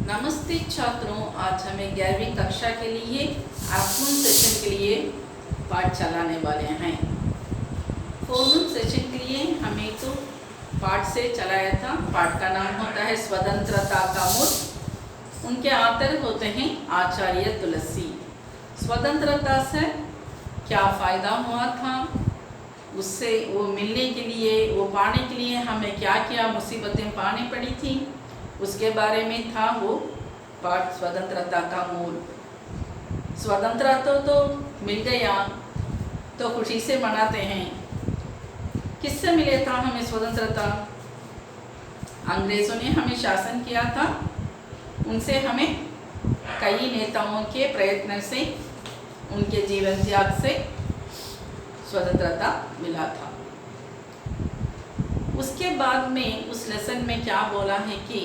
नमस्ते छात्रों, आज हमें 11वीं कक्षा के लिए आफ्टरनून सेशन के लिए पाठ चलाने वाले हैं। फोरनून सेशन के लिए हमें तो पाठ से चलाया था। पाठ का नाम होता है स्वतंत्रता का मूल। उनके आतर होते हैं आचार्य तुलसी। स्वतंत्रता से क्या फ़ायदा हुआ था, उससे वो मिलने के लिए, वो पाने के लिए हमें क्या क्या मुसीबतें पानी पड़ी थी, उसके बारे में था वो पाठ स्वतंत्रता का मूल। स्वतंत्रता तो मिल गया तो खुशी से मनाते हैं। किससे मिले था हमें स्वतंत्रता? अंग्रेज़ों ने हमें शासन किया था, उनसे हमें कई नेताओं के प्रयत्न से, उनके जीवन त्याग से स्वतंत्रता मिला था। उसके बाद में उस लेसन में क्या बोला है कि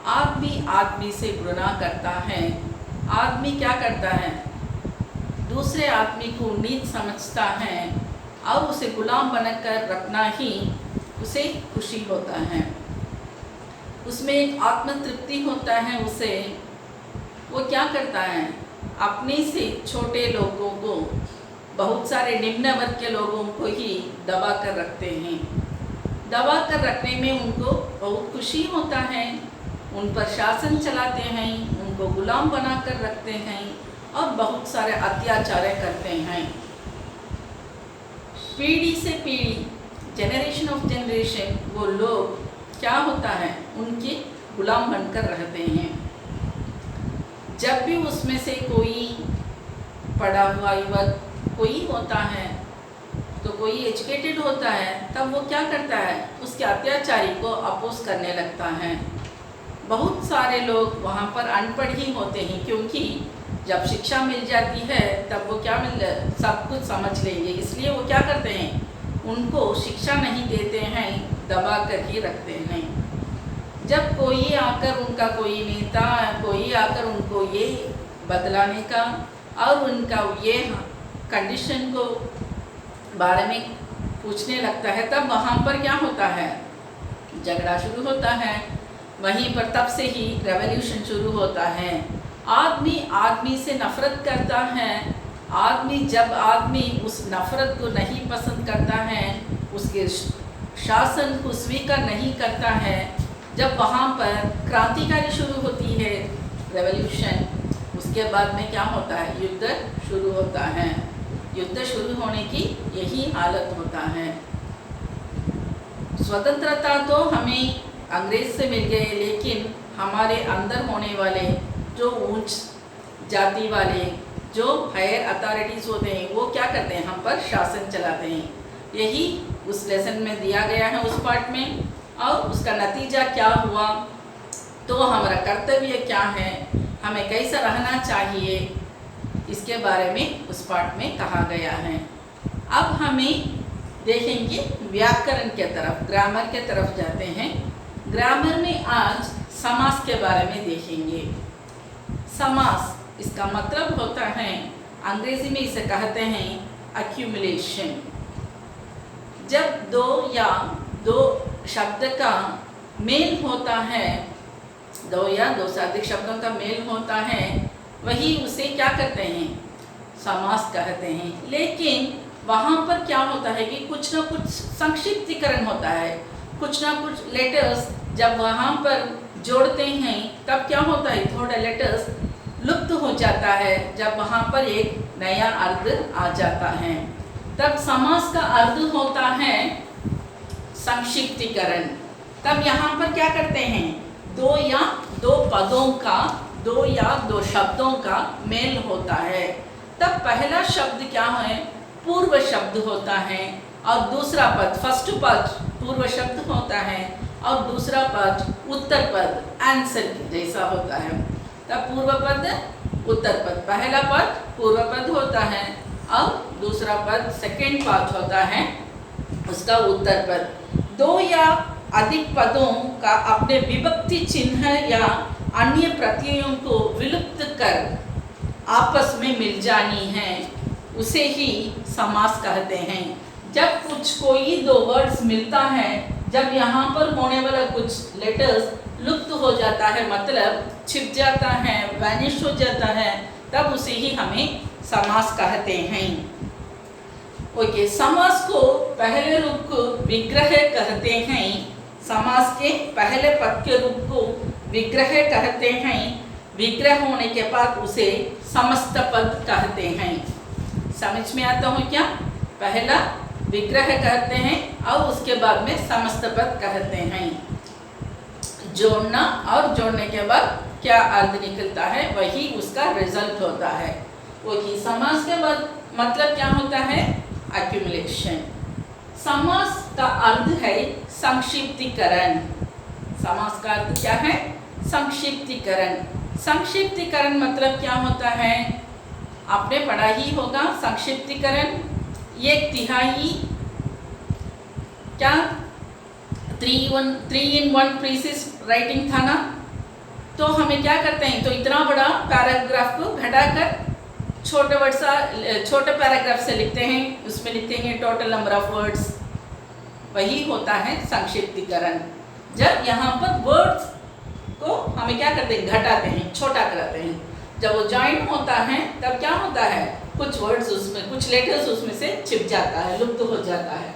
आदमी आदमी से घृणा करता है। आदमी क्या करता है? दूसरे आदमी को नीच समझता है और उसे गुलाम बनकर रखना ही उसे खुशी होता है। उसमें एक आत्मतृप्ति होता है। उसे वो क्या करता है? अपने से छोटे लोगों को, बहुत सारे निम्न वर्ग के लोगों को ही दबा कर रखते हैं। दबा कर रखने में उनको बहुत खुशी होता है। उन पर शासन चलाते हैं, उनको गुलाम बना कर रखते हैं और बहुत सारे अत्याचार करते हैं। पीढ़ी से पीढ़ी, जनरेशन ऑफ जनरेशन, वो लोग क्या होता है, उनके गुलाम बनकर रहते हैं। जब भी उसमें से कोई पढ़ा हुआ युवक कोई होता है, तो कोई एजुकेटेड होता है, तब वो क्या करता है? उसके अत्याचारी को अपोज करने लगता है। बहुत सारे लोग वहाँ पर अनपढ़ ही होते हैं, क्योंकि जब शिक्षा मिल जाती है तब वो क्या सब कुछ समझ लेंगे, इसलिए वो क्या करते हैं? उनको शिक्षा नहीं देते हैं, दबा कर ही रखते हैं। जब कोई आकर, उनका कोई नेता कोई आकर उनको ये बदलाने का और उनका ये कंडीशन को बारे में पूछने लगता है, तब वहाँ पर क्या होता है? झगड़ा शुरू होता है। वहीं पर तब से ही रेवोल्यूशन शुरू होता है। आदमी आदमी से नफ़रत करता है। जब आदमी उस नफ़रत को नहीं पसंद करता है, उसके शासन को स्वीकार नहीं करता है, जब वहाँ पर क्रांतिकारी शुरू होती है, रेवोल्यूशन, उसके बाद में क्या होता है? युद्ध शुरू होता है। युद्ध शुरू होने की यही हालत होता है। स्वतंत्रता तो हमें अंग्रेज से मिल गए, लेकिन हमारे अंदर होने वाले जो उच्च जाति वाले, जो हायर अथॉरिटीज़ होते हैं, वो क्या करते हैं? हम पर शासन चलाते हैं। यही उस लेसन में दिया गया है, उस पार्ट में। और उसका नतीजा क्या हुआ, तो हमारा कर्तव्य क्या है, हमें कैसा रहना चाहिए, इसके बारे में उस पाठ में कहा गया है। अब हमें देखेंगे व्याकरण के तरफ, ग्रामर के तरफ जाते हैं। ग्रामर में आज समास के बारे में देखेंगे। समास, इसका मतलब होता है, अंग्रेजी में इसे कहते हैं एक्यूमुलेशन। जब दो या दो शब्द का मेल होता है, दो या दो से अधिक शब्दों का मेल होता है, वही उसे क्या कहते हैं? समास कहते हैं। लेकिन वहाँ पर क्या होता है कि कुछ ना कुछ संक्षिप्तीकरण होता है, कुछ ना कुछ लेटर्स जब वहाँ पर जोड़ते हैं, तब क्या होता है? थोड़ा लेटर्स लुप्त हो जाता है। जब वहाँ पर एक नया अर्थ आ जाता है, तब समास का अर्थ होता है संक्षिप्तीकरण। तब यहाँ पर क्या करते हैं? दो या दो पदों का, दो या दो शब्दों का मेल होता है। तब पहला शब्द क्या है? पूर्व शब्द होता है, और दूसरा पद, फर्स्ट पद पूर्व शब्द होता है, और दूसरा पद उत्तर पद, आंसर जैसा होता है। तब पूर्व पद उत्तर पद, पहला पद पूर्व पद होता है और दूसरा पद सेकेंड पद होता है उसका उत्तर पद। दो या अधिक पदों का अपने विभक्ति चिन्ह या अन्य प्रत्ययों को विलुप्त कर आपस में मिल जानी है, उसे ही समास कहते हैं। जब कुछ कोई दो वर्ड्स मिलता है, जब यहाँ पर होने वाला कुछ लेटर्स लुप्त हो जाता है, मतलब छिप जाता है, वैनिश हो जाता है, तब उसे ही हमें समास कहते हैं। ओके, समास को पहले रूप को विग्रह कहते हैं। समास के पहले पद के रूप को विग्रह कहते हैं। विग्रह होने के बाद उसे समस्त पद कहते हैं। समझ में आता हो क्या? पहला विग्रह कहते हैं और उसके बाद में समस्त पद कहते हैं। जोड़ना और जोड़ने के बाद क्या अर्थ निकलता है वही उसका रिजल्ट होता है। ओके, समास के बाद मतलब क्या होता है? एक्यूमुलेशन। समास का अर्थ है संक्षिप्तीकरण। समास का अर्थ क्या है? संक्षिप्तीकरण। संक्षिप्तीकरण मतलब क्या होता है? आपने पढ़ा ही होगा। संक्षिप्तीकरण 1/3 क्या 3 in 1 प्रीसिस राइटिंग था ना, तो हमें क्या करते हैं, तो इतना बड़ा पैराग्राफ को घटाकर छोटे पैराग्राफ से लिखते हैं, उसमें लिखेंगे टोटल नंबर ऑफ वर्ड्स, वही होता है संक्षिप्तीकरण। जब यहाँ पर वर्ड्स को हमें क्या करते हैं, घटाते हैं, छोटा कराते हैं। जब वो ज्वाइन होता है तब क्या होता है, कुछ वर्ड्स उसमें, कुछ लेटर्स उसमें से छिप जाता है, लुप्त हो जाता है।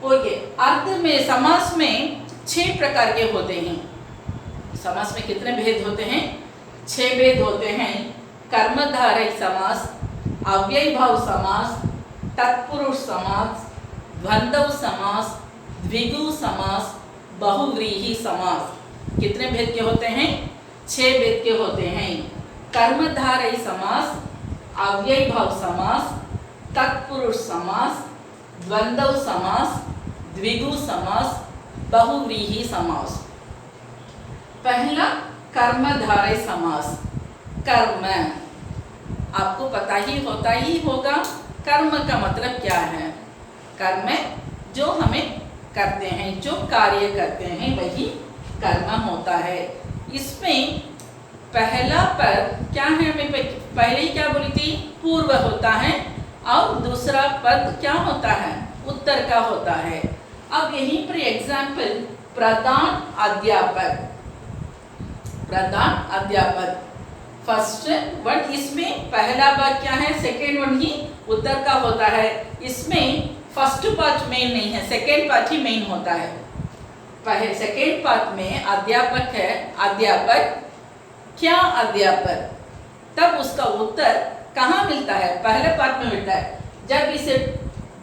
ओके, अर्थ में समास में 6 प्रकार के होते हैं। समास में कितने भेद होते हैं? 6 भेद होते हैं। कर्मधारय समास, अव्ययीभाव समास, तत्पुरुष समास, द्वंद्व समास, द्विगु समास, बहुव्रीहि समास। कितने भेद के होते हैं? 6 भेद के होते हैं। कर्मधारय समास, अव्ययीभाव समास, तत्पुरुष समास, द्वंद्व समास, द्विगु समास, बहुव्रीहि समास। पहला कर्मधारय समास। कर्म आपको पता ही होगा, कर्म का मतलब क्या है? कर्म जो हमें करते हैं, जो कार्य करते हैं, वही कर्म होता है। इसमें पहला पद क्या है? मैं पहले ही क्या बोली थी? पूर्व होता है, और दूसरा पद क्या होता है? उत्तर का होता है। अब यहीं पर एग्जाम्पल, प्रधान अध्यापक। प्रधान अध्यापक फर्स्ट वन, इसमें पहला पद क्या है? सेकेंड वन ही उत्तर का होता है। इसमें फर्स्ट पार्ट मेन नहीं है, सेकेंड पार्ट ही मेन होता है। पहले सेकेंड पार्ट में अध्यापक है, अध्यापक क्या अध्यापक, तब उसका उत्तर कहाँ मिलता है? पहले पार्ट में मिलता है। जब इसे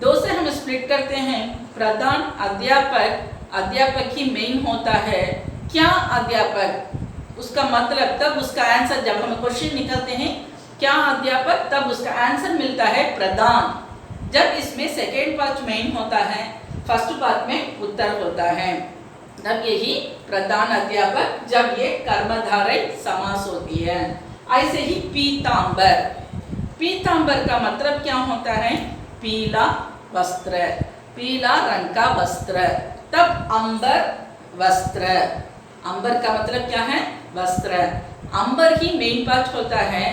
2 से हम स्प्लिट करते हैं, प्रधान अध्यापक, अध्यापक ही मेन होता है, क्या अध्यापक, उसका मतलब तब उसका आंसर, जब हम क्वेश्चन निकालते हैं क्या अध्यापक, तब उसका आंसर मिलता है प्रधान। जब इसमें सेकेंड पार्ट मेन होता है, फर्स्ट पार्ट में उत्तर होता है, तब यही प्रधान अध्यापक, जब ये कर्मधारय समास होती है। ऐसे ही पीतांबर। पीतांबर का मतलब क्या होता है? पीला वस्त्र, पीला रंग का वस्त्र। तब अंबर वस्त्र, अंबर का मतलब क्या है? वस्त्र। अंबर ही मेन पार्ट होता है।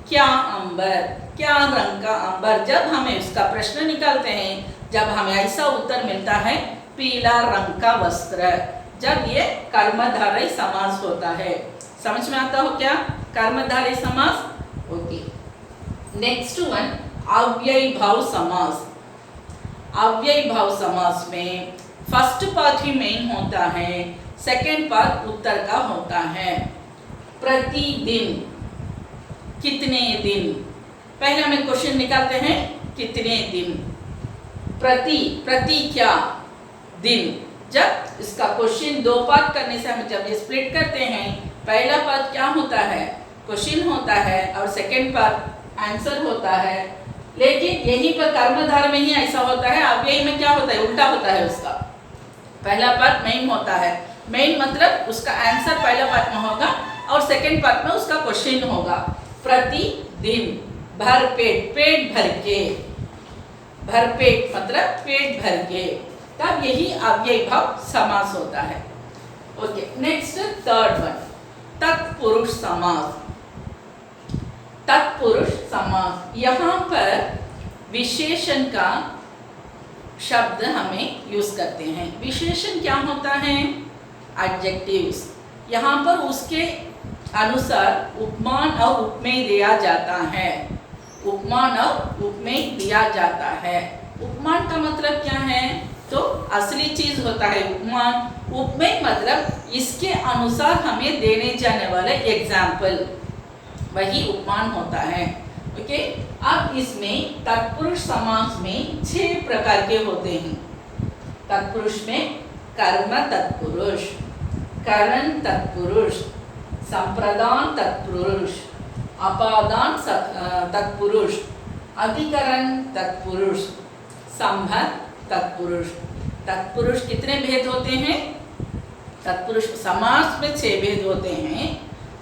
क्या अंबर, क्या रंग का अंबर। जब हमें उसका प्रश्न निकालते हैं, जब हमें ऐसा उत्तर मिलता है पीला रंग का वस्त्र, जब ये कर्मधारय समास होता है। समझ में आता हो क्या कर्मधारय समास? ओके, नेक्स्ट वन अव्ययीभाव समास। अव्ययीभाव समास में फर्स्ट पार्ट ही मेन होता है, सेकेंड पार्ट उत्तर का होता है। प्रतिदिन, कितने दिन, पहले हमें क्वेश्चन निकालते हैं कितने दिन। प्रति, प्रति क्या? दिन। जब इसका क्वेश्चन 2 पार्ट करने से हम जब ये स्प्लिट करते हैं, पहला पार्ट क्या होता है? क्वेश्चन होता है, और सेकेंड पार्ट आंसर होता है। लेकिन यहीं पर कर्मधारय में ही ऐसा होता है, अव्ययी में क्या होता है? उल्टा होता है। उसका पहला पार्ट मेन होता है, मेन मतलब उसका आंसर पहला पार्ट में होगा और सेकेंड पार्ट में उसका क्वेश्चन होगा। प्रतिदिन, भर पेट, पेट भर के, भर पेट मतलब पेट भर के, तब यही अव्ययीभाव समास होता है। ओके, नेक्स्ट थर्ड वन तत्पुरुष समास। तत्पुरुष समास, यहाँ पर विशेषण का शब्द हमें यूज करते हैं। विशेषण क्या होता है? एडजेक्टिव्स। यहाँ पर उसके अनुसार उपमान और उपमेय दिया जाता है। उपमान और उपमेय दिया जाता है। उपमान का मतलब क्या है? तो असली चीज होता है उपमान। उपमेय मतलब इसके अनुसार हमें देने जाने वाले एग्जाम्पल, वही उपमान होता है। ओके, अब इसमें तत्पुरुष समास में 6 प्रकार के होते हैं। तत्पुरुष में कर्म तत्पुरुष, करण तत्पुरुष, संप्रदान तत्पुरुष, अपादान तत्पुरुष, अधिकरण तत्पुरुष, संबंध तत्पुरुष। तत्पुरुष कितने भेद होते हैं? तत्पुरुष समास में 6 भेद होते हैं,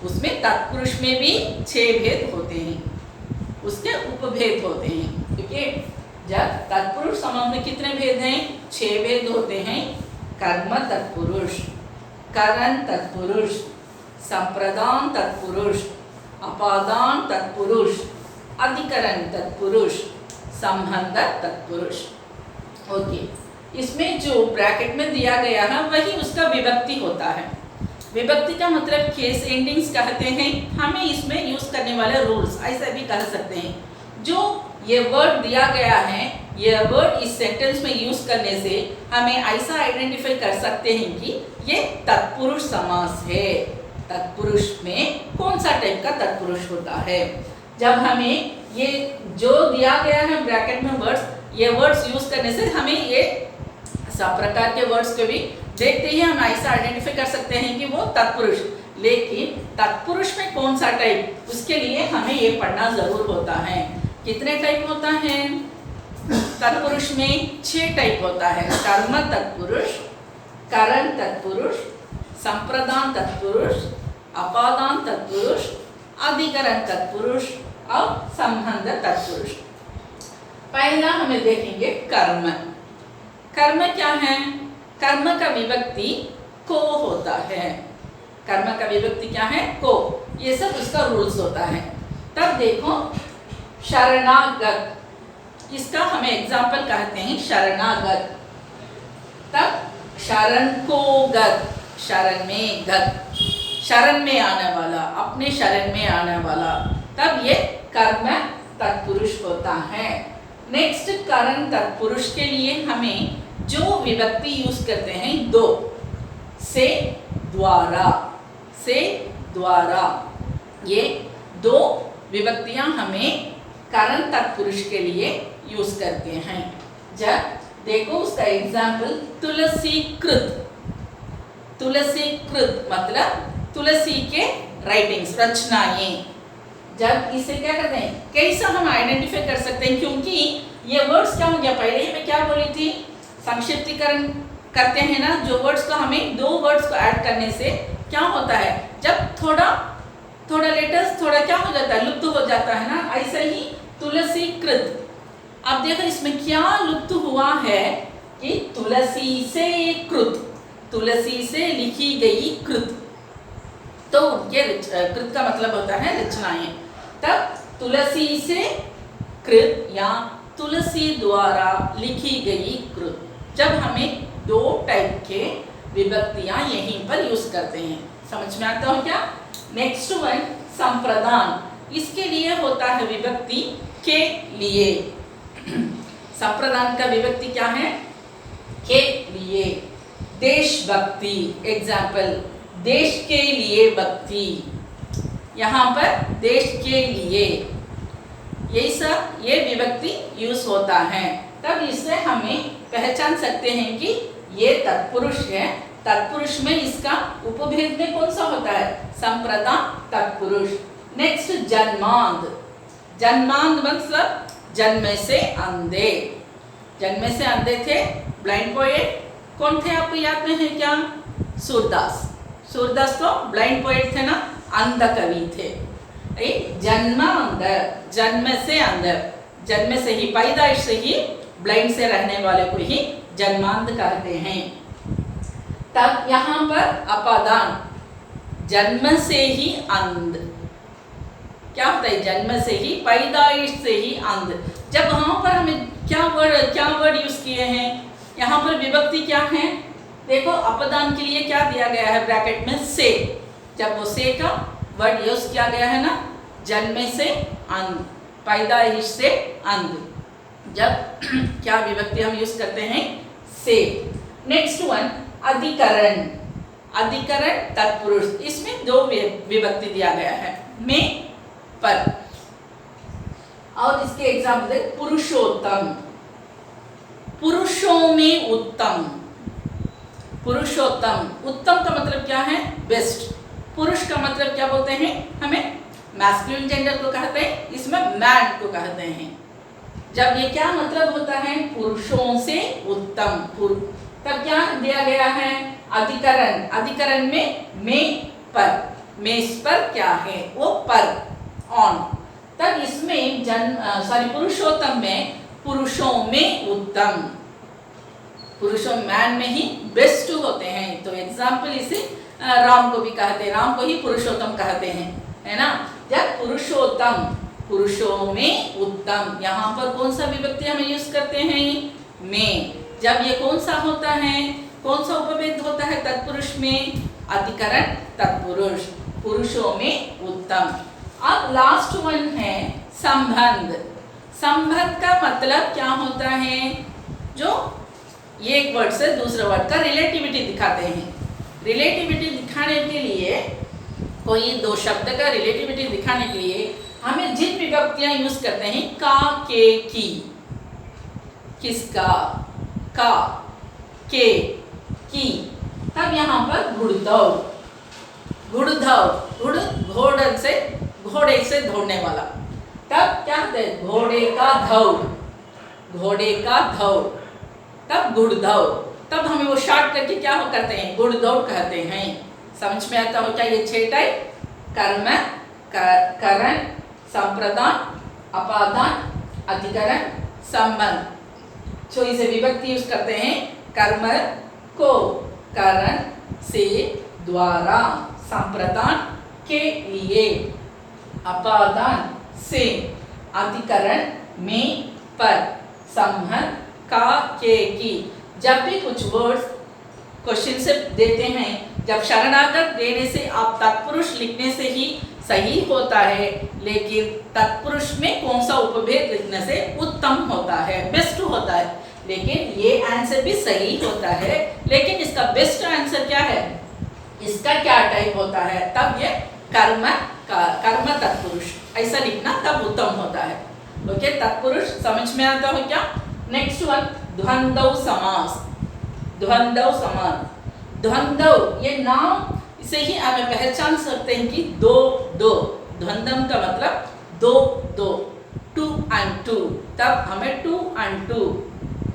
उसमें तत्पुरुष में भी 6 भेद होते हैं, उसके उपभेद होते हैं। ठीक है, जब तत्पुरुष समास में कितने भेद हैं? 6 भेद होते हैं। कर्म तत्पुरुष, करण तत्पुरुष, संप्रदान तत्पुरुष, अपादान तत्पुरुष, अधिकरण तत्पुरुष, संबंध तत्पुरुष। ओके, इसमें जो ब्रैकेट में दिया गया है वही उसका विभक्ति होता है। विभक्ति का मतलब केस एंडिंग्स कहते हैं। हमें इसमें यूज करने वाले रूल्स ऐसा भी कह सकते हैं। जो ये वर्ड दिया गया है, ये वर्ड इस सेंटेंस में यूज करने से हमें ऐसा आइडेंटिफाई कर सकते हैं कि ये तत्पुरुष समास है। तत्पुरुष में कौन सा टाइप का तत्पुरुष होता है? जब हमें ये जो दिया गया है ब्रैकेट में वर्ड्स, ये वर्ड्स यूज करने से हमें ये सब प्रकार के वर्ड्स को भी देखते ही हम ऐसा आइडेंटिफाई कर सकते हैं कि वो तत्पुरुष। लेकिन तत्पुरुष में कौन सा टाइप, उसके लिए हमें ये पढ़ना जरूर होता है। कितने टाइप होता है? तत्पुरुष में 6 टाइप होता है। कर्म तत्पुरुष, करण तत्पुरुष, संप्रदान तत्पुरुष, अपादान तत्पुरुष, अधिकरण तत्पुरुष और संबंध तत्पुरुष। पहला हमें देखेंगे कर्म। कर्म क्या है? कर्म का विभक्ति को होता है। कर्म का विभक्ति क्या है? को। ये सब उसका रूल्स होता है। तब देखो शरणागत, इसका हमें एग्जाम्पल कहते हैं शरणागत। तब शरण को गत, शरण में गत, शरण में आने वाला, अपने शरण में आने वाला, तब ये कर्म तत्पुरुष होता है। नेक्स्ट करण तत्पुरुष के लिए हमें जो विभक्ति यूज करते हैं 2, से, द्वारा, से, द्वारा, ये 2 विभक्तियां हमें करण तत्पुरुष के लिए यूज करते हैं। जब देखो उसका एग्जाम्पल तुलसी कृत। तुलसी कृत मतलब तुलसी के राइटिंग्स, रचनाएं। जब इसे क्या करते हैं, कैसा हम आइडेंटिफाई कर सकते हैं? क्योंकि ये वर्ड्स क्या हो गया, पहले ही मैं क्या बोली थी, संक्षिप्तीकरण करते हैं ना, जो वर्ड्स को हमें 2 वर्ड्स को ऐड करने से क्या होता है, जब थोड़ा थोड़ा लेटर्स थोड़ा क्या हो जाता है, लुप्त हो जाता है ना। ऐसा ही तुलसी कृत। अब देखो इसमें क्या लुप्त हुआ है कि तुलसी से कृत, तुलसी से लिखी गई कृत। तो उनके कृत का मतलब होता है रचनाएं। तब तुलसी से कृत या तुलसी द्वारा लिखी गई कृत, जब हमें 2 टाइप के विभक्तियां यहीं पर यूज करते हैं। समझ में आता हो क्या? नेक्स्ट वन संप्रदान। इसके लिए होता है विभक्ति के लिए। संप्रदान का विभक्ति क्या है? के लिए। देशभक्ति, एग्जाम्पल देश के लिए भक्ति, यहाँ पर देश के लिए, यही सब ये विभक्ति यूज होता है। तब इससे हमें पहचान सकते हैं कि ये तत्पुरुष है। तत्पुरुष में इसका उपभेद में कौन सा होता है? संप्रदान तत्पुरुष। नेक्स्ट जन्मांध। जन्मांध मतलब जन्म से अंधे। जन्म से अंधे थे, ब्लाइंड पोएट कौन थे, आपको याद में है क्या? सूरदास। सूरदास तो ब्लाइंड पोएट थे ना, अंध कवि थे। जन्मांध, जन्म से अंध, जन्म से ही, पैदाइश से ही ब्लाइंड से रहने वाले को ही जन्मांध कहते हैं। तब यहाँ पर अपादान, जन्म से ही अंध। क्या होता है? जन्म से ही, पैदाइश से ही अंध। जब वहाँ पर हमें क्या वर्ड यूज किए हैं? यहाँ पर विभक्ति क्या है? देखो अपदान के लिए क्या दिया गया है ब्रैकेट में से, जब वो से का वर्ड यूज किया गया है ना, जन्मे से अंध, पैदाइश से अंध, जब क्या विभक्ति हम यूज करते हैं से। नेक्स्ट वन अधिकरण, अधिकरण तत्पुरुष, इसमें दो विभक्ति दिया गया है में पर, और इसके एग्जाम्पल पुरुषोत्तम, पुरुषों में उत्तम, पुरुषोत्तम, उत्तम का मतलब क्या है बेस्ट, पुरुष का मतलब क्या बोलते हैं हमें मैस्कुलिन जेंडर को कहते हैं, इसमें मैन को कहते हैं। जब ये क्या मतलब होता है पुरुषों से उत्तम, तब क्या दिया गया है अधिकरण, अधिकरण में पर, मेष पर क्या है वो पर ऑन, तब इसमें पुरुषोत्तम में पुरुषों में उत्तम, पुरुषों मैन में ही बेस्ट होते हैं। तो एग्जाम्पल इसे राम को भी कहते हैं, राम को ही पुरुषोत्तम कहते हैं, है ना। जब पुरुषोत्तम, पुरुषों में उत्तम, यहाँ पर कौन सा विभक्ति हम यूज करते हैं में, जब ये कौन सा होता है, कौन सा उपभेद होता है तत्पुरुष में, अधिकरण तत्पुरुष, पुरुषों में उत्तम। अब लास्ट वन है संबंध, संबंध का मतलब क्या होता है, जो एक वर्ड से दूसरे वर्ड का रिलेटिविटी दिखाते हैं। रिलेटिविटी दिखाने के लिए, कोई दो शब्द का रिलेटिविटी दिखाने के लिए हमें जिन विभक्तियां यूज करते हैं का, के, की, किसका, का, के, की, तब यहाँ पर घुड़दौड़, घुड़दौड़, घुड़ घोड़े से दौड़ने वाला, तब क्या कहते हैं घोड़े का दौड़, घोड़े का दौड़, तब घुड़दौड़, तब हमें वो शॉर्ट करके क्या हो करते हैं घुड़दौड़ कहते हैं। समझ में आता हो क्या ये 6 टाइप, कर्म, करण, संप्रदान, अपादान, अधिकरण, संबंध। तो इसे विभक्ति यूज करते हैं कर्म को करण से द्वारा, संप्रदान के लिए, अपादान से, अधिकरण में पर, संबंध का, के, की। जब भी कुछ वर्ड्स क्वेश्चन से देते हैं, जब शरणागत देने से आप तत्पुरुष लिखने से ही सही होता है, लेकिन तत्पुरुष में कौन सा उपभेद लिखने से उत्तम होता है, बेस्ट होता है, लेकिन ये आंसर भी सही होता है, लेकिन इसका बेस्ट आंसर क्या है, इसका क्या टाइप होता है, तब ये कर्म तत्पुरुष ऐसा लिखना तब उत्तम होता है। ओके, तत्पुरुष समझ में आता हो क्या। नेक्स्ट वन द्वंद्व समास, द्वंद्व समास, द्वंद्व ये नाम से ही आप पहचान सकते हैं कि दो दो, द्वंद्व का मतलब दो दो, 2 and 2, तब हमें 2 and 2,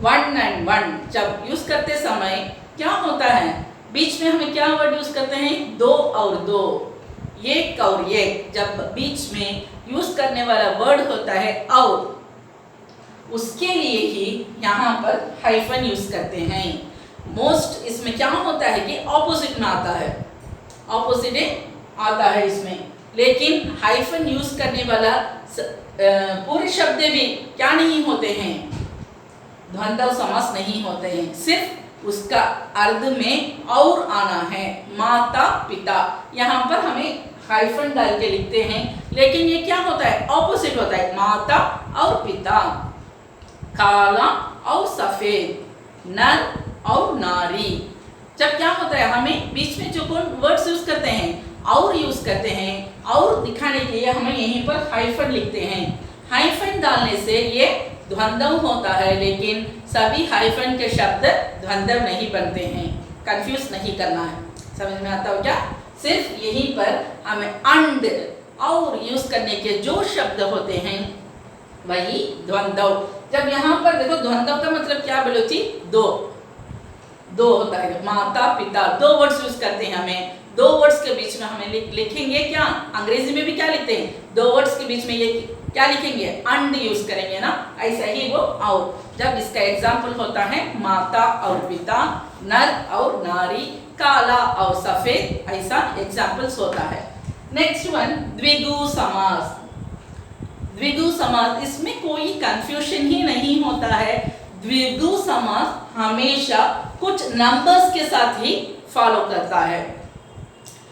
1 and 1 जब यूज करते समय क्या होता है, बीच में हमें क्या वर्ड यूज करते हैं, दो और दो, एक और एक, जब बीच में यूज करने वाला वर्ड होता है और, उसके लिए ही यहाँ पर हाइफन यूज करते हैं। मोस्ट इसमें क्या होता है कि ऑपोजिट में आता है, ऑपोजिट आता है इसमें, लेकिन हाइफन यूज करने वाला पूरे शब्द भी क्या नहीं होते हैं, द्वंद्व समास नहीं होते हैं, सिर्फ उसका अर्ध में और आना है, माता पिता, यहाँ पर हमें हाइफन डाल के लिखते हैं, लेकिन ये क्या होता है ऑपोजिट होता है, माता और पिता, काला और सफेद, नर और नारी। जब क्या होता है हमें बीच में जो कौन वर्ड्स यूज करते हैं और यूज करते हैं, और दिखाने के लिए हमें यहीं पर हाइफन लिखते हैं, हाइफन डालने से ये द्वंद्व होता है, लेकिन सभी हाइफन के शब्द द्वंद्व नहीं बनते हैं, कंफ्यूज नहीं करना है। समझ में आता हो क्या, सिर्फ यहीं पर हमें अंड और यूज करने के जो शब्द होते हैं वही द्वंद्व। जब यहाँ पर देखो द्वंद्व का मतलब क्या बोलो थी, दो दो होता है, माता पिता, दो वर्ड्स यूज करते हैं, हमें दो वर्ड्स के बीच में हमें लिखेंगे क्या, अंग्रेजी में भी क्या लिखते हैं, दो वर्ड्स के बीच में ये क्या लिखेंगे, अंड यूज करेंगे ना, ऐसा ही वो और। जब इसका एग्जाम्पल होता है माता और पिता, नर और नारी, काला और सफेद, ऐसा एग्जाम्पल्स होता है। नेक्स्ट वन द्विगु समास, द्विगु समास, इसमें कोई कंफ्यूजन ही नहीं होता है। द्विगु समास हमेशा कुछ नंबर्स के साथ ही फॉलो करता है।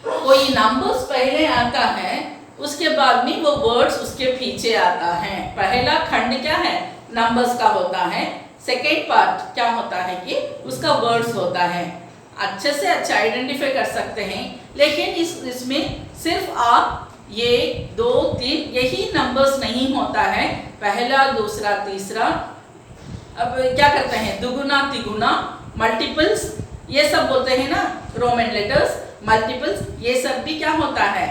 कोई नंबर्स पहले आता है, उसके बाद में वो वर्ड्स उसके पीछे आता है। पहला खंड क्या है, नंबर्स का होता है। सेकेंड पार्ट क्या होता है कि उसका वर्ड्स होता है। अच्छे से अच्छा आइडेंटिफाई कर सकते हैं, लेकिन इसमें सिर्फ आप 1 2 3 यही नंबर्स नहीं होता है, पहला दूसरा तीसरा। अब क्या करते हैं, दुगुना तिगुना, मल्टीपल्स, ये सब बोलते हैं ना, रोमन लेटर्स, मल्टीपल्स, ये सब भी क्या होता है,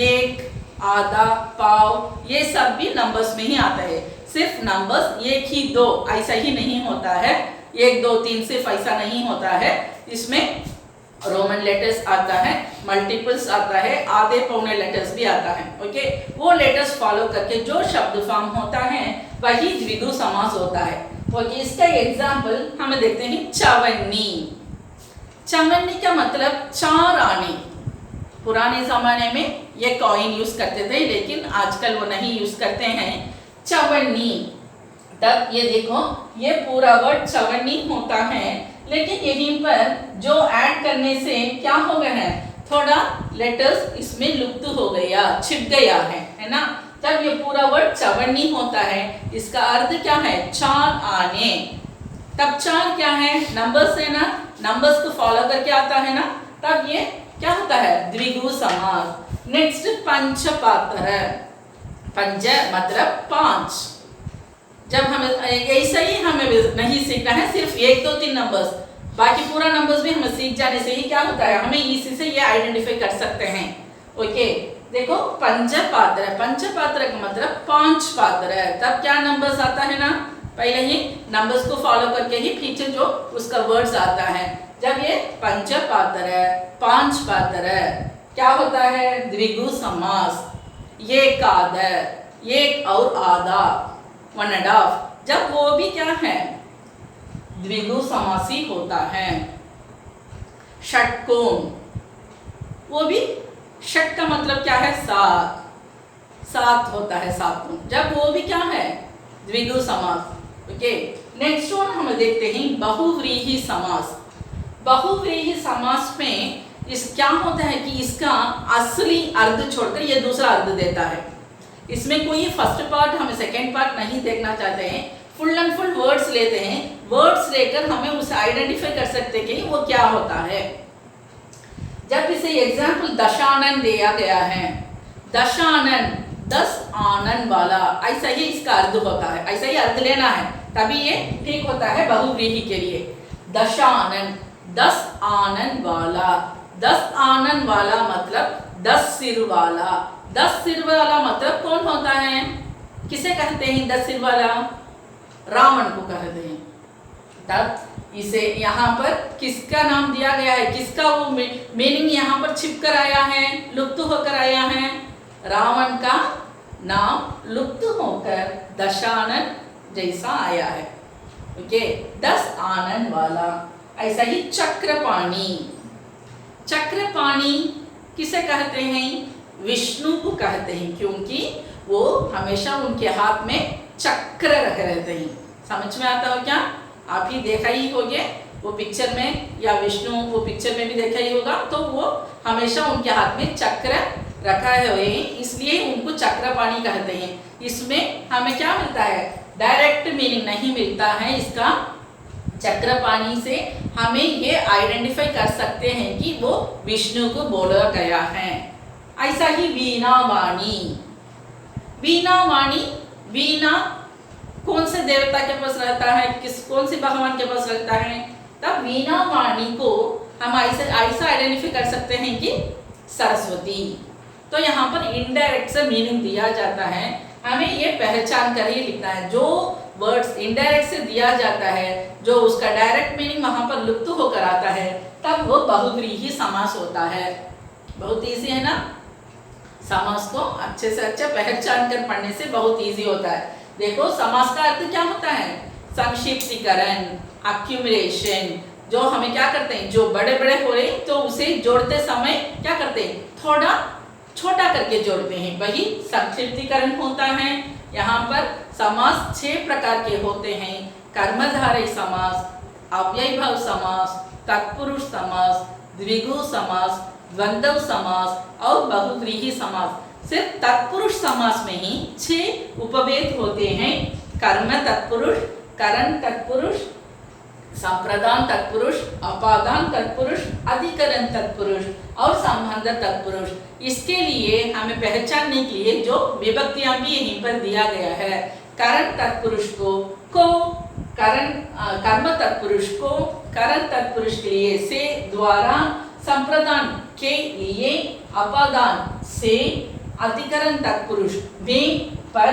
एक, आधा, पाव, ये सब भी नंबर्स में ही आता है। सिर्फ नंबर्स 1 ही 2 ऐसा ही नहीं होता है, 1 2 3 सिर्फ ऐसा नहीं होता है। इसमें रोमन लेटर्स आता है, मल्टीपल्स आता है, आधे पौने लेटर्स भी आता है। ओके, वो लेटर्स फॉलो करके जो शब्द फॉर्म होता है वही द्विगु समास होता है। ओके, इसका एग्जाम्पल हमें देखते हैं, चवन्नी। चवन्नी का मतलब 4 आने। पुराने जमाने में ये कॉइन यूज करते थे, लेकिन आजकल वो नहीं यूज करते हैं। चवन्नी, तब ये देखो, ये पूरा वर्ड चवन्नी होता है, लेकिन यहीं पर जो ऐड करने से क्या हो गया है, थोड़ा लेटर्स इसमें लुप्त हो गया, छिप गया है ना। तब ये पूरा वर्ड चवन्नी होता है। इसका अर्थ क्या है, 4 आने। तब 4 क्या है, नंबर्स है ना, नंबर्स को फॉलो करके आता है ना, तब ये क्या होता है, द्विगु समास। नेक्स्ट पंचपात्र। पंच मतलब 5। जब हमें ऐसा ही हमें नहीं सीखना है, सिर्फ 1 2 3 नंबर्स, बाकी पूरा नंबर्स भी हमें सीख जाने से ही क्या होता है, हमें इसी से ये आइडेंटिफाई कर सकते हैं। ओके, देखो पंचपात्र, पंचपात्र का मतलब 5 पात्र है। तब क्या नंबर्स आता है ना, पहले ही नंबर्स को फॉलो करके ही पीछे जो उसका वर्ड्स आता है। जब ये पंचपात्र है, 5 पात्र है, क्या होता है, द्विगु समास। एक आधा, एक और आधा, 1.5, जब वो भी क्या है, द्विगु समासी होता है। षटकोण, वो भी षट का मतलब क्या है, 7 होता है, 7 कोण, जब वो भी क्या है, द्विगु समास। ओके, नेक्स्ट वन हम देखते हैं, बहुव्रीहि समास। बहुव्रीहि समास में इस क्या होता है कि इसका असली अर्थ छोड़कर ये दूसरा अर्थ देता है। इसमें कोई फर्स्ट पार्ट, हमें सेकेंड पार्ट नहीं देखना चाहते हैं, फुल एंड फुल वर्ड्स लेते हैं। वर्ड्स लेकर हमें उसे आइडेंटिफाई कर सकते हैं कि वो क्या होता है। जब इसे एग्जाम्पल दशानन दिया गया है, दशानन 10 आनन वाला, ऐसा ही इसका अर्थ होता है, ऐसा ही अर्थ लेना है, तभी ये ठीक होता है बहुव्रीहि के लिए। दशानन 10 आनन वाला, 10 आनन वाला मतलब 10 सिर वाला। 10 सिर वाला मतलब कौन होता है, किसे कहते हैं 10 सिर वाला, रावण को कहते हैं। तब इसे यहाँ पर किसका नाम दिया गया है, किसका वो मीनिंग यहाँ पर छिप कर आया है, लुप्त होकर आया है, रावण का नाम लुप्त होकर दशानन जैसा आया है। ओके, 10 आनन वाला। ऐसा ही चक्रपाणी, चक्रपाणी किसे कहते हैं, विष्णु को कहते हैं, क्योंकि वो हमेशा उनके हाथ में चक्र रखे रहते हैं। समझ में आता हो क्या, आप ही देखा ही होगे वो पिक्चर में, या विष्णु वो पिक्चर में भी देखा ही होगा, तो वो हमेशा उनके हाथ में चक्र रखा हुए हैं, इसलिए उनको चक्रपाणी कहते हैं। इसमें हमें क्या मिलता है, डायरेक्ट मीनिंग नहीं मिलता है इसका। चक्रपाणी से हमें ये आइडेंटिफाई कर सकते हैं कि वो विष्णु को बोला गया है। ऐसा ही वीणावाणी, वीणावाणी, वीणा कौन से देवता के पास रहता है, कौन से भगवान के पास रहता है, तब वीणावाणी को हम ऐसा आइडेंटिफाई कर सकते हैं कि सरस्वती। तो यहाँ पर इनडायरेक्ट से मीनिंग दिया जाता है, हमें ये पहचान कर ही लिखना है। जो वर्ड्स इनडायरेक्ट से दिया जाता है, जो उसका डायरेक्ट मीनिंग वहाँ पर लुप्त होकर आता है, तब वो बहुव्रीहि समास होता है। बहुत ईजी है ना, समास को अच्छे से अच्छा पहचान कर पढ़ने से बहुत ईजी होता है। देखो समास का अर्थ क्या होता है, संक्षिप्तीकरण, अक्यूमुलेशन। जो हमें क्या करते हैं, जो बड़े बड़े हो रहे तो उसे जोड़ते समय क्या करते हैं, थोड़ा छोटा करके जोड़ते हैं, वही संक्षिप्तीकरण होता है। यहाँ पर समास 6 प्रकार के होते हैं, कर्मधारय समास, अव्ययीभाव समास, तत्पुरुष समास, द्विगु समास, द्वंद्व समास और बहुव्रीहि समास। सिर्फ तत्पुरुष समास में ही 6 उपभेद होते हैं। कर्म तत्पुरुष, करण तत्पुरुष, संप्रदान तत्पुरुष, अपादान तत्पुरुष, अधिकरण तत्पुरुष और संबंध तत्पुरुष। इसके लिए हमें पहचानने के लिए जो विभक्तियां भी यहीं पर दिया गया है। करण तत्पुरुष को कर्म तत्पुरुष को करण तत्पुरुष के लिए से, द्वारा, संप्रदान के लिए, अपादान से, अधिकरण तत्पुरुष में, पर,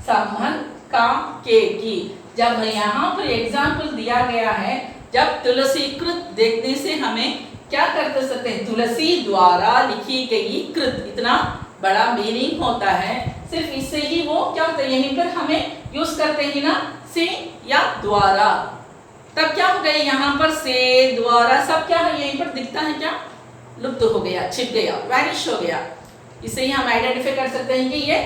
संबंध का, के की। जब यहाँ पर एग्जाम्पल दिया गया है, जब तुलसी कृत देखने से हमें क्या कर सकते हैं, तुलसी द्वारा लिखी गई कृत, इतना बड़ा मीनिंग होता है। सिर्फ इससे ही वो क्या होता है, यहीं पर हमें यूज करते हैं ना, से या द्वारा। तब क्या हो गया, यहाँ पर से, द्वारा सब क्या है, यहीं पर दिखता है क्या, लुप्त हो गया, छिप गया, वैनिश हो गया। इससे ही हम आइडेंटिफाई कर सकते हैं कि ये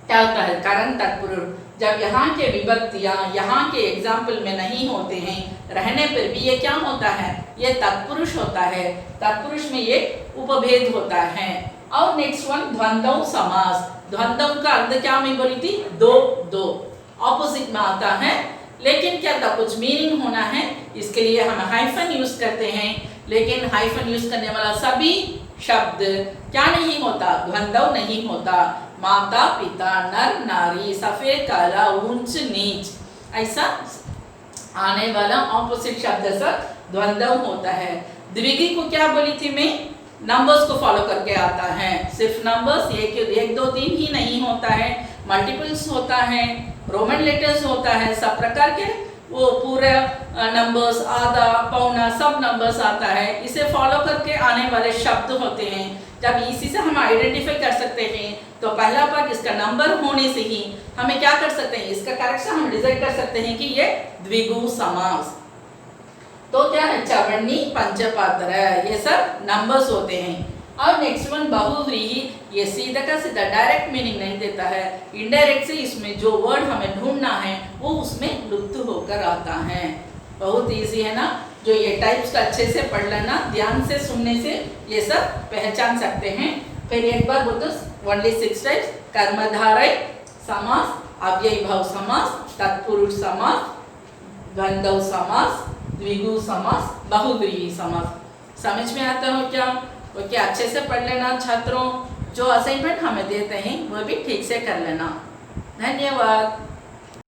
क्या होता है, कारण तत्पुरुष। जब यहाँ के विभक्तियां यहाँ के एग्जाम्पल में नहीं होते हैं, रहने पर भी ये क्या होता है, ये तत्पुरुष होता है। तत्पुरुष में ये उपभेद होता है। और नेक्स्ट वन द्वंद्व समास। द्वंद्व का अर्थ क्या मैं बोली थी, दो दो ऑपोजिट में आता है, लेकिन क्या था, कुछ मीनिंग होना है, इसके लिए हम हाइफन यूज करते हैं। लेकिन हाइफन यूज करने वाला सभी शब्द क्या नहीं होता, द्वंद्व नहीं होता। माता पिता, नर नारी, सफेद काला, ऊंच नीच, ऐसा आने वाला ऑपोजिट शब्द सब द्वंद्व होता है। द्विगु को क्या बोली थी मैं, नंबर्स को फॉलो करके आता है। सिर्फ नंबर्स एक दो तीन ही नहीं होता है, मल्टीपल्स होता है, रोमन लेटर्स होता है, सब प्रकार के वो पूरे नंबर्स, आधा पौना सब नंबर्स आता है। इसे फॉलो करके आने वाले शब्द होते हैं। जब इसी से हम आइडेंटिफाई कर सकते हैं, तो पहला पार्ट इसका नंबर होने से ही हमें क्या कर सकते हैं, इसका करेक्शन हम डिसाइड कर सकते हैं कि ये द्विगु समास। तो क्या है, चवन्नी, पंचपात्र, ये सब नंबर्स होते हैं। और नेक्स्ट वन बहुव्रीहि, ये सीधा का सीधा डायरेक्ट मीनिंग नहीं देता है, इनडायरेक्ट से इसमें जो वर्ड हमें ढूंढना है वो उसमें लुप्त होकर आता है। बहुत इजी है ना, जो ये टाइप्स का अच्छे से पढ़ लेना, ध्यान से सुनने से ये सब पहचान सकते हैं। फिर एक बार बोलते ओनली 6 टाइप्स, कर्मधारय समास, अव्ययीभाव समास, तत्पुरुष समास, द्वंद्व समास, द्विगु समास, बहुव्रीहि समास। समझ में आता हो क्या? ओके, अच्छे से पढ़ लेना छात्रों। जो असाइनमेंट हमें देते हैं वो भी ठीक से कर लेना। धन्यवाद।